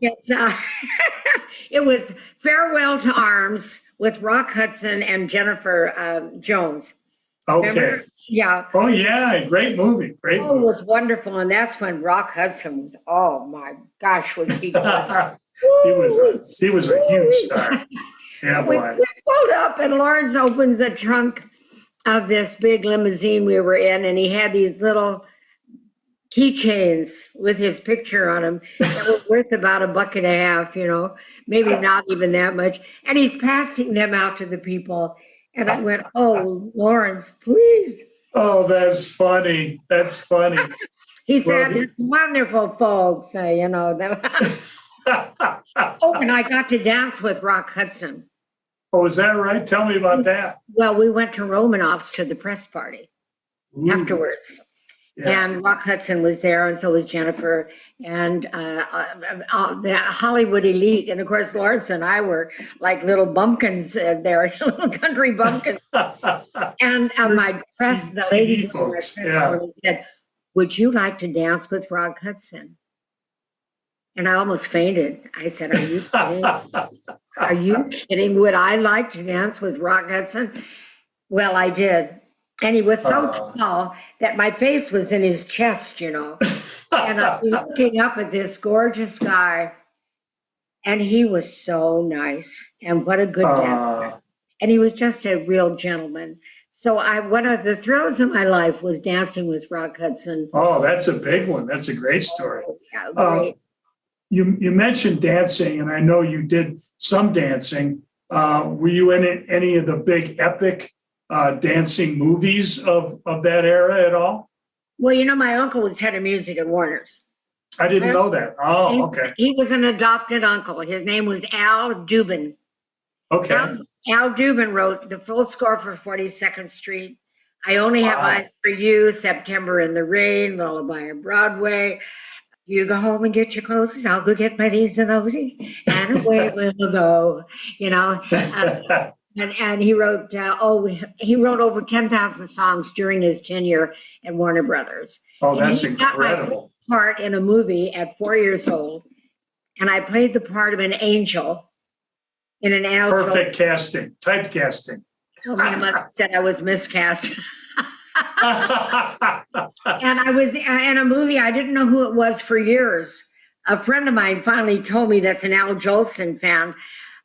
it was Farewell to Arms with Rock Hudson and Jennifer Jones. Okay. Remember? Yeah. Oh, yeah. Great movie. Great movie. It was wonderful. And that's when Rock Hudson was, oh my gosh, was he good. he was a huge star. Yeah, boy. We pulled up and Lawrence opens the trunk of this big limousine we were in, and he had these little keychains with his picture on them that were worth about $1.50, maybe not even that much. And he's passing them out to the people. And I went, oh, Lawrence, please. Oh, that's funny. That's funny. He said, it's wonderful, folks. Oh, and I got to dance with Rock Hudson. Oh, is that right? Tell me about that. Well, we went to Romanoff's to the press party afterwards. Yeah. And Rock Hudson was there, and so was Jennifer, and the Hollywood elite. And of course, Lawrence and I were like little bumpkins there, little country bumpkins. And the lady who was said, "Would you like to dance with Rock Hudson?" And I almost fainted. I said, "Are you kidding? Are you kidding? Would I like to dance with Rock Hudson?" Well, I did. And he was so tall that my face was in his chest, And I was looking up at this gorgeous guy. And he was so nice. And what a good dancer. And he was just a real gentleman. So one of the thrills of my life was dancing with Rock Hudson. Oh, that's a big one. That's a great story. Yeah, great. You mentioned dancing, and I know you did some dancing. Were you in any of the big epic dancing movies of that era at all? Well, my uncle was head of music at Warner's. I didn't know that. Oh, okay. He was an adopted uncle. His name was Al Dubin. Okay. Al Dubin wrote the full score for 42nd Street. I Only Have Eyes for You, September in the Rain, Lullaby on Broadway. You go home and get your clothes. I'll go get my these and those, and away we'll go. And he wrote over 10,000 songs during his tenure at Warner Brothers. Oh, that's incredible. Got my part in a movie at 4 years old, and I played the part of an angel in an Al. Perfect casting, typecasting. Oh, my mother said I was miscast. And I was in a movie, I didn't know who it was for years. A friend of mine finally told me that's an Al Jolson fan.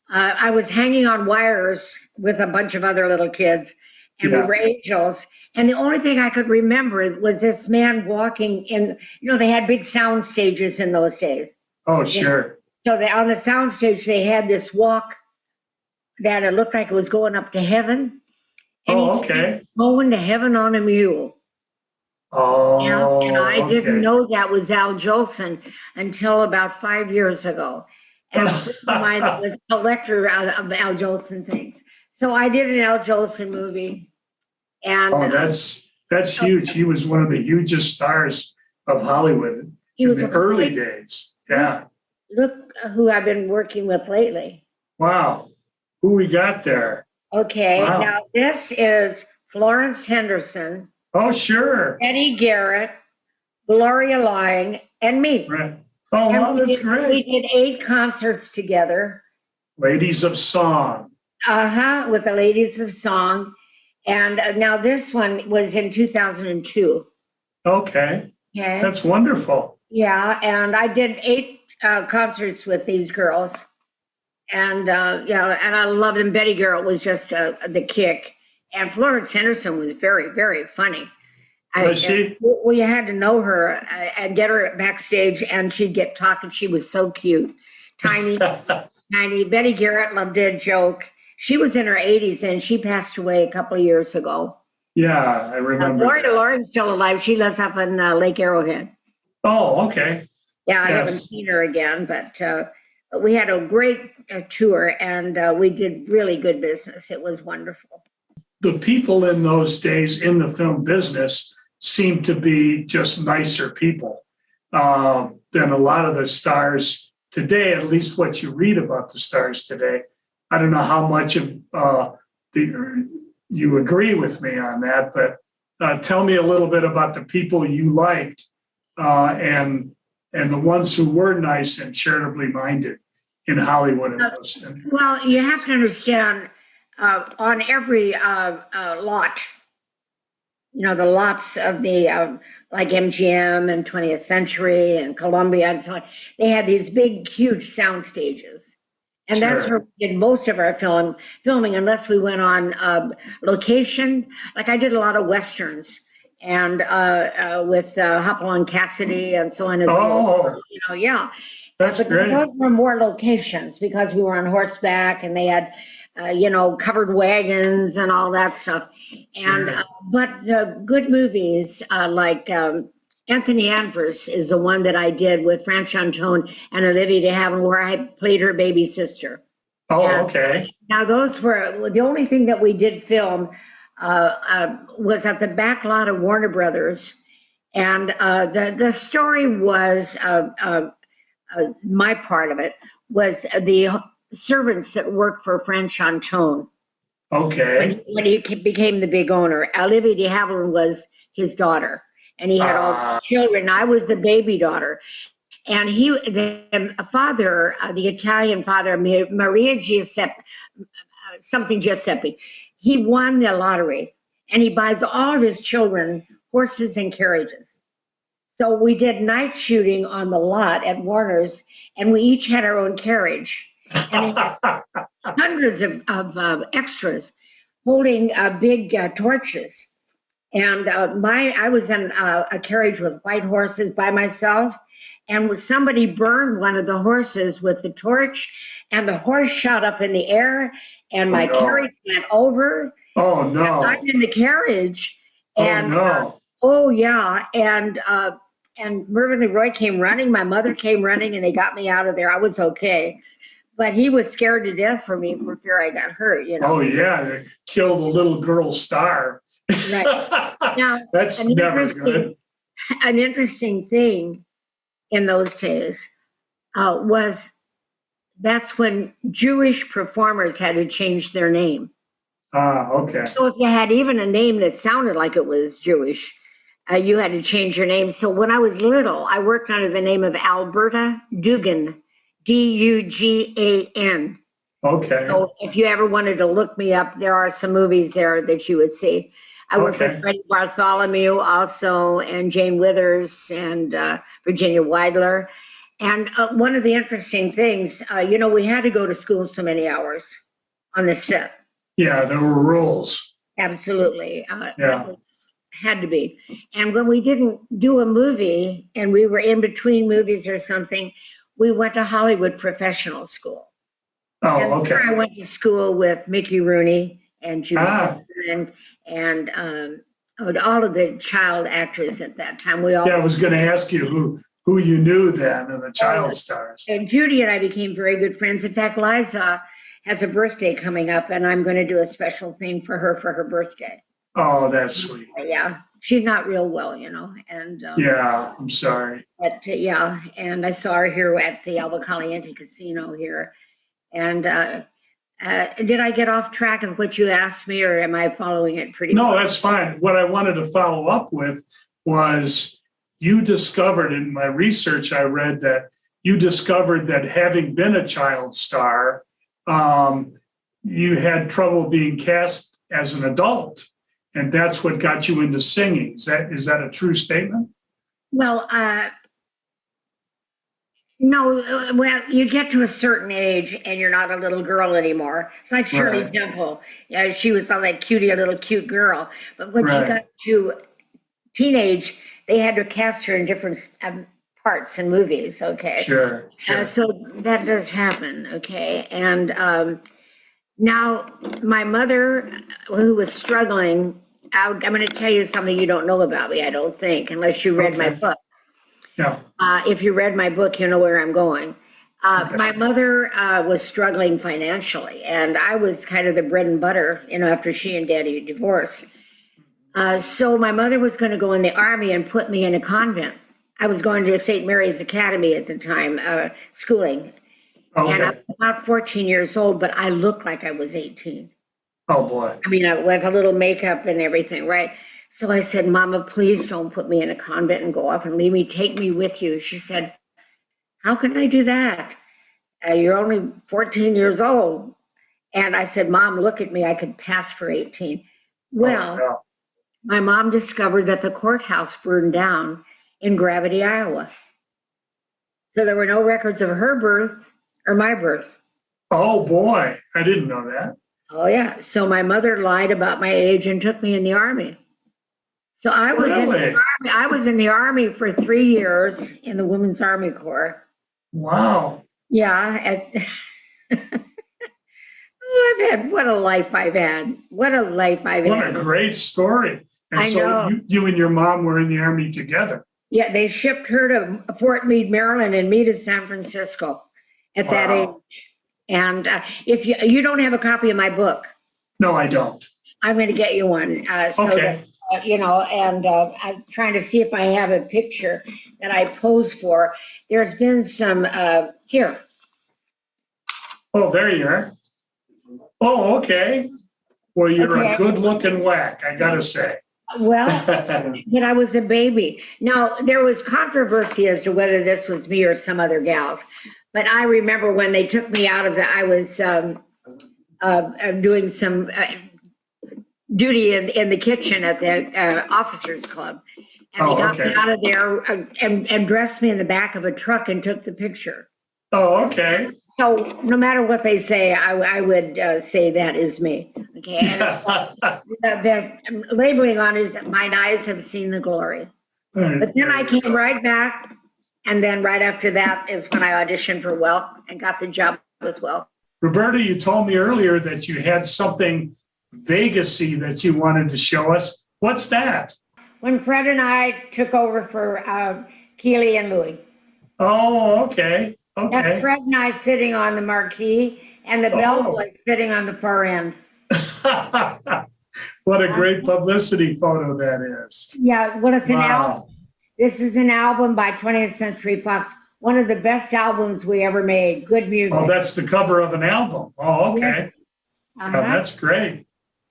I was hanging on wires with a bunch of other little kids, and we were angels. And the only thing I could remember was this man walking in, they had big sound stages in those days. Oh, sure. So on the sound stage, they had this walk that it looked like it was going up to heaven. And okay. Going to heaven on a mule. Oh, And I didn't okay. know that was Al Jolson until about 5 years ago. And a friend of mine was a collector of Al Jolson things. So I did an Al Jolson movie. And Oh, that's huge. He was one of the hugest stars of Hollywood in the early days. Yeah. Look who I've been working with lately. Wow. Who we got there? Okay, Wow. now this is Florence Henderson, Oh, sure. Eddie Garrett, Gloria Lying, and me. Right. Oh, And wow, that's great. We did 8 concerts together. Ladies of Song. With the Ladies of Song. And now this one was in 2002. Okay. Okay. That's wonderful. Yeah, and I did 8 concerts with these girls. And yeah, and I loved them. Betty Garrett was just the kick. And Florence Henderson was very, very funny. Was she? We had to know her and get her backstage, and she'd get talking. She was so cute. Tiny, tiny. Betty Garrett loved a joke. She was in her 80s, and she passed away a couple of years ago. Yeah, I remember. Lauren's still alive. She lives up in Lake Arrowhead. Oh, okay. Yeah, I haven't seen her again, but we had a great tour, and we did really good business. It was wonderful. The people in those days in the film business seemed to be just nicer people than a lot of the stars today, at least what you read about the stars today. I don't know how much of you agree with me on that, but tell me a little bit about the people you liked and the ones who were nice and charitably minded in Hollywood. Well, you have to understand, on every lot, you know, the lots of the like MGM and 20th Century and Columbia and so on, they had these big, huge sound stages. And that's where we did most of our filming, unless we went on location. Like I did a lot of Westerns and with Hopalong Cassidy and so on. As well. You know, yeah. That's great. Those were more locations because we were on horseback and they had, you know, covered wagons and all that stuff. Sure. And but the good movies like Anthony Adverse is the one that I did with Fran Chantone and Olivia de Havilland, where I played her baby sister. Oh, and, okay. Now those were the only thing that we did film was at the back lot of Warner Brothers, and the story was my part of it was the servants that worked for Fran Chantone. Okay. When he became the big owner, Olivia de Havilland was his daughter, and he had all the children. I was the baby daughter, and the father, the Italian father, Maria Giuseppe, Giuseppe, he won the lottery, and he buys all of his children horses and carriages. So we did night shooting on the lot at Warner's, and we each had our own carriage. And we had hundreds of extras holding big torches. And I was in a carriage with white horses by myself, and somebody burned one of the horses with the torch, and the horse shot up in the air, and my carriage went over. Oh, no. And I'm in the carriage. And, and Mervyn LeRoy came running. My mother came running, and they got me out of there. I was okay. But he was scared to death for me for fear I got hurt, you know. Oh, yeah. They killed the little girl star. Right. Now, that's never good. An interesting thing in those days was that's when Jewish performers had to change their name. Okay. So if you had even a name that sounded like it was Jewish, you had to change your name. So when I was little, I worked under the name of Alberta Dugan, Dugan. Okay. So if you ever wanted to look me up, there are some movies there that you would see. I worked with Freddie Bartholomew also, and Jane Withers and Virginia Weidler. And one of the interesting things, you know, we had to go to school so many hours on the set. Yeah, there were rules. Absolutely. Had to be. And when we didn't do a movie and we were in between movies or something, we went to Hollywood Professional School. I went to school with Mickey Rooney and Judy and all of the child actors at that time. Yeah, I was going to ask you who you knew then of the child stars. And Judy and I became very good friends. In fact, Liza has a birthday coming up, and I'm going to do a special thing for her birthday. Oh, that's sweet. Yeah, she's not real well, and yeah, I'm sorry. But yeah, and I saw her here at the Alba Caliente Casino here. And did I get off track of what you asked me, or am I following it pretty well? No, that's fine. What I wanted to follow up with was you discovered in my research, I read that you discovered that having been a child star, you had trouble being cast as an adult, and that's what got you into singing. Is that a true statement? Well, no. Well, you get to a certain age and you're not a little girl anymore. It's like Shirley Temple. Yeah, she was all that cutie, a little cute girl. But when she got to teenage, they had to cast her in different parts in movies. Okay. Sure. So that does happen. Okay. And now my mother, who was struggling, I'm going to tell you something you don't know about me, I don't think, unless you read my book. Yeah. If you read my book, you know where I'm going. My mother was struggling financially, and I was kind of the bread and butter, after she and Daddy divorced. So my mother was going to go in the Army and put me in a convent. I was going to St. Mary's Academy at the time, schooling. Okay. And I was about 14 years old, but I looked like I was 18. Oh, boy. I mean, with a little makeup and everything, right? So I said, Mama, please don't put me in a convent and go off and leave me. Take me with you. She said, how can I do that? You're only 14 years old. And I said, Mom, look at me. I could pass for 18. Well, my mom discovered that the courthouse burned down in Gravity, Iowa. So there were no records of her birth or my birth. Oh, boy. I didn't know that. Oh, yeah. So my mother lied about my age and took me in the Army. So I was in the Army. I was in the Army for 3 years in the Women's Army Corps. Wow. Yeah. What a life I've had. What a great story. And I know. You and your mom were in the Army together. Yeah, they shipped her to Fort Meade, Maryland, and me to San Francisco at that age. And if you don't have a copy of my book. No, I don't. I'm going to get you one. Okay. I'm trying to see if I have a picture that I pose for. There's been some, here. Oh, there you are. Oh, okay. Well, you're a good-looking whack, I got to say. Well, but I was a baby. Now, there was controversy as to whether this was me or some other gals. But I remember when they took me out of I was doing some duty in the kitchen at the officers club. And they got me out of there and dressed me in the back of a truck and took the picture. Oh, okay. So no matter what they say, I would say that is me. Okay. And the labeling on is that mine eyes have seen the glory. But then I came right back. And then right after that is when I auditioned for Well and got the job as well. Roberta, you told me earlier that you had something Vegas-y that you wanted to show us. What's that? When Fred and I took over for Keely and Louie. Oh, okay. That's Fred and I sitting on the marquee and the bellboy sitting on the far end. What a great publicity photo that is. Yeah, well, it's an album. This is an album by 20th Century Fox, one of the best albums we ever made. Good music. Oh, that's the cover of an album. Oh, okay. Yes. Oh, that's great.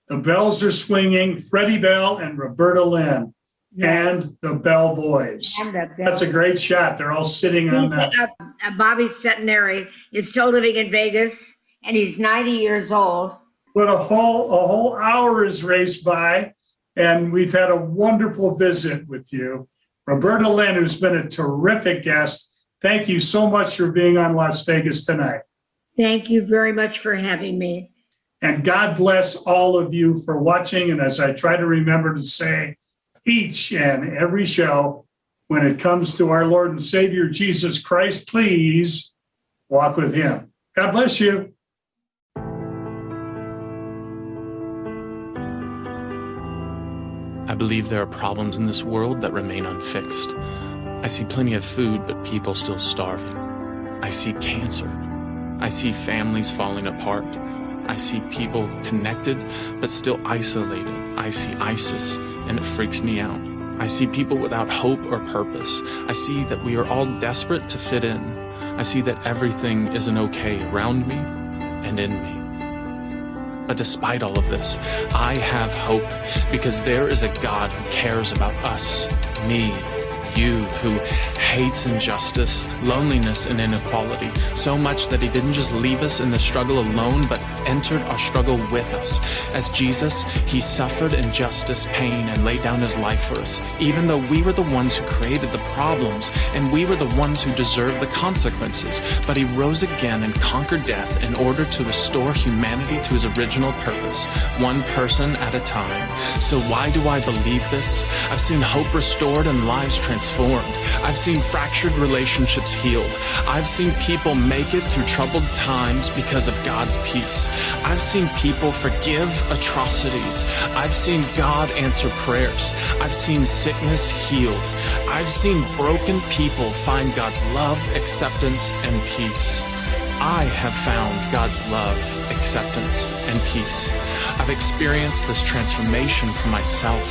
The Bells Are Swinging, Freddie Bell and Roberta Linn, and the Bell Boys. That's a great shot. They're all sitting on that. Bobby Centenary is still living in Vegas, and he's 90 years old. But a whole hour has raced by, and we've had a wonderful visit with you. Roberta Linn, who's been a terrific guest. Thank you so much for being on Las Vegas Tonight. Thank you very much for having me. And God bless all of you for watching. And as I try to remember to say each and every show, when it comes to our Lord and Savior Jesus Christ, please walk with him. God bless you. I believe there are problems in this world that remain unfixed. I see plenty of food, but people still starving. I see cancer. I see families falling apart. I see people connected, but still isolated. I see ISIS, and it freaks me out. I see people without hope or purpose. I see that we are all desperate to fit in. I see that everything isn't okay around me and in me. But despite all of this, I have hope because there is a God who cares about us, me, you, who hates injustice, loneliness, and inequality so much that he didn't just leave us in the struggle alone, but entered our struggle with us. As Jesus, he suffered injustice, pain, and laid down his life for us, even though we were the ones who created the problems and we were the ones who deserved the consequences. But he rose again and conquered death in order to restore humanity to his original purpose, one person at a time. So why do I believe this? I've seen hope restored and lives transformed. I've seen fractured relationships healed. I've seen people make it through troubled times because of God's peace. I've seen people forgive atrocities. I've seen God answer prayers. I've seen sickness healed. I've seen broken people find God's love, acceptance, and peace. I have found God's love, acceptance, and peace. I've experienced this transformation for myself,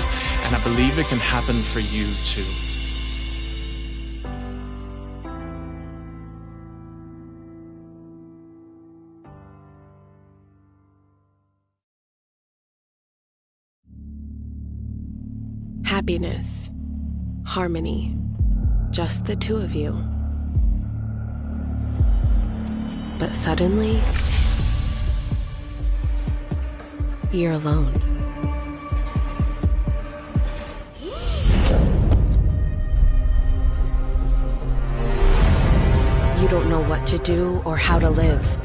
and I believe it can happen for you too. Happiness, harmony, just the two of you. But suddenly, you're alone. You don't know what to do or how to live.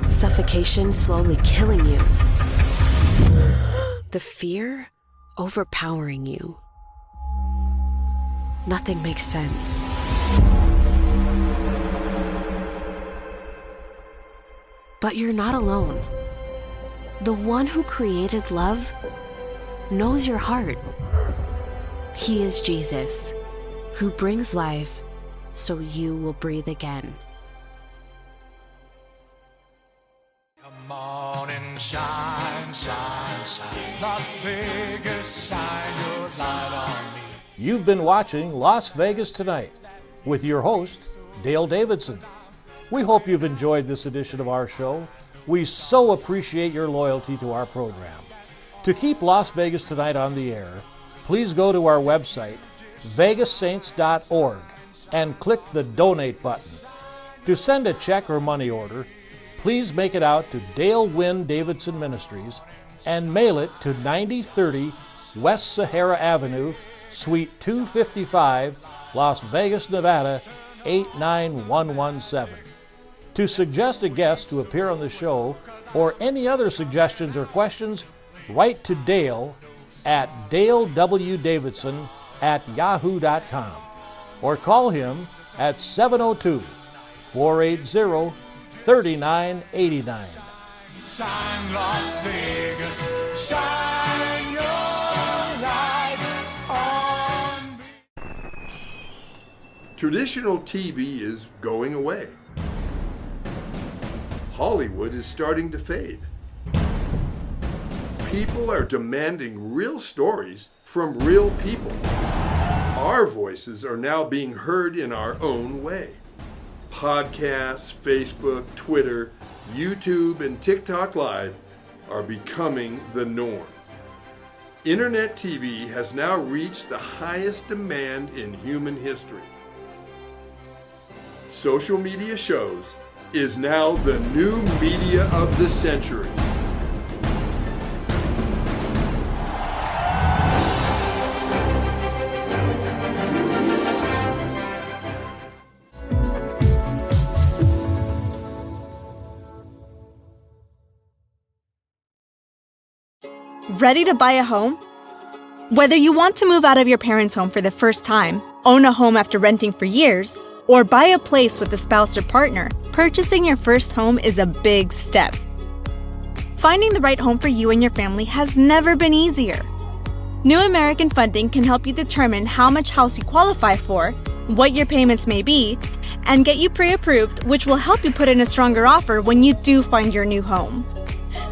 Suffocation slowly killing you. The fear overpowering you. Nothing makes sense. But you're not alone. The one who created love knows your heart. He is Jesus, who brings life so you will breathe again. Come on and shine, shine, shine. Las Vegas, shine your light on me. You've been watching Las Vegas Tonight with your host, Dale Davidson. We hope you've enjoyed this edition of our show. We so appreciate your loyalty to our program. To keep Las Vegas Tonight on the air, please go to our website, vegassaints.org, and click the Donate button. To send a check or money order, please make it out to Dale Wynn Davidson Ministries and mail it to 9030 West Sahara Avenue, Suite 255, Las Vegas, Nevada, 89117. To suggest a guest to appear on the show or any other suggestions or questions, write to Dale at dalewdavidson@yahoo.com or call him at 702-480-3989. Shine, Las Vegas, shine your light on me. Traditional TV is going away. Hollywood is starting to fade. People are demanding real stories from real people. Our voices are now being heard in our own way. Podcasts, Facebook, Twitter, YouTube, and TikTok Live are becoming the norm. Internet TV has now reached the highest demand in human history. Social media shows is now the new media of the century. Ready to buy a home? Whether you want to move out of your parents' home for the first time, own a home after renting for years, or buy a place with a spouse or partner, purchasing your first home is a big step. Finding the right home for you and your family has never been easier. New American Funding can help you determine how much house you qualify for, what your payments may be, and get you pre-approved, which will help you put in a stronger offer when you do find your new home.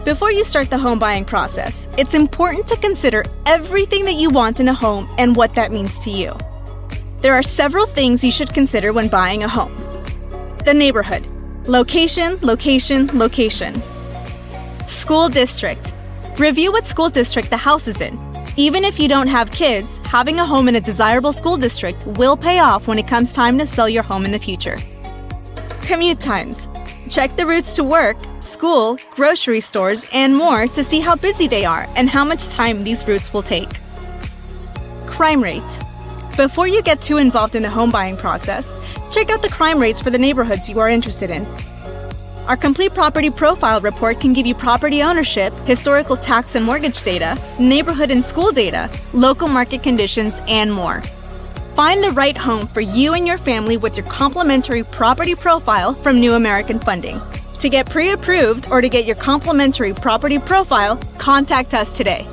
Before you start the home buying process, it's important to consider everything that you want in a home and what that means to you. There are several things you should consider when buying a home. The neighborhood. Location, location, location. School district. Review what school district the house is in. Even if you don't have kids, having a home in a desirable school district will pay off when it comes time to sell your home in the future. Commute times. Check the routes to work, school, grocery stores, and more to see how busy they are and how much time these routes will take. Crime rate. Before you get too involved in the home buying process, check out the crime rates for the neighborhoods you are interested in. Our complete property profile report can give you property ownership, historical tax and mortgage data, neighborhood and school data, local market conditions, and more. Find the right home for you and your family with your complimentary property profile from New American Funding. To get pre-approved or to get your complimentary property profile, contact us today.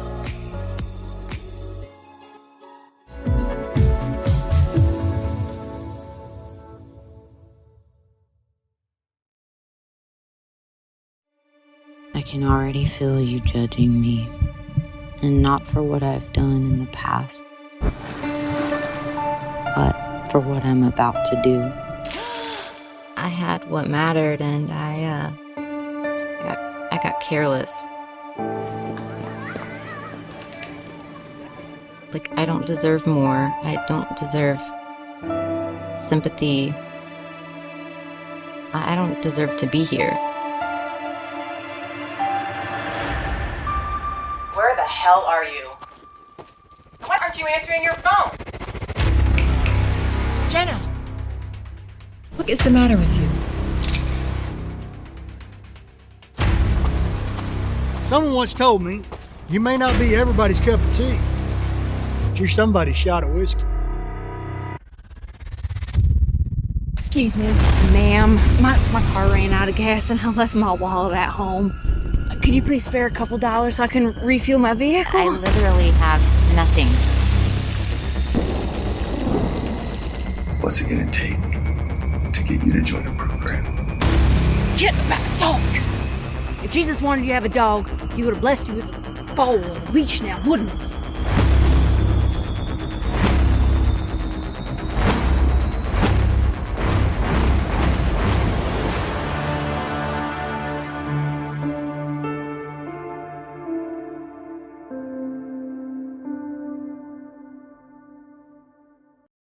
I can already feel you judging me, and not for what I've done in the past, but for what I'm about to do. I had what mattered, and I got careless. Like, I don't deserve more. I don't deserve sympathy. I don't deserve to be here. Where the hell are you? Why aren't you answering your phone? Jenna! What is the matter with you? Someone once told me, you may not be everybody's cup of tea, but you're somebody's shot of whiskey. Excuse me, ma'am. My car ran out of gas and I left my wallet at home. Could you please spare a couple dollars so I can refuel my vehicle? I literally have nothing. What's it gonna take to get you to join the program? Get back, dog! If Jesus wanted you to have a dog, he would have blessed you with a ball and a leash now, wouldn't he?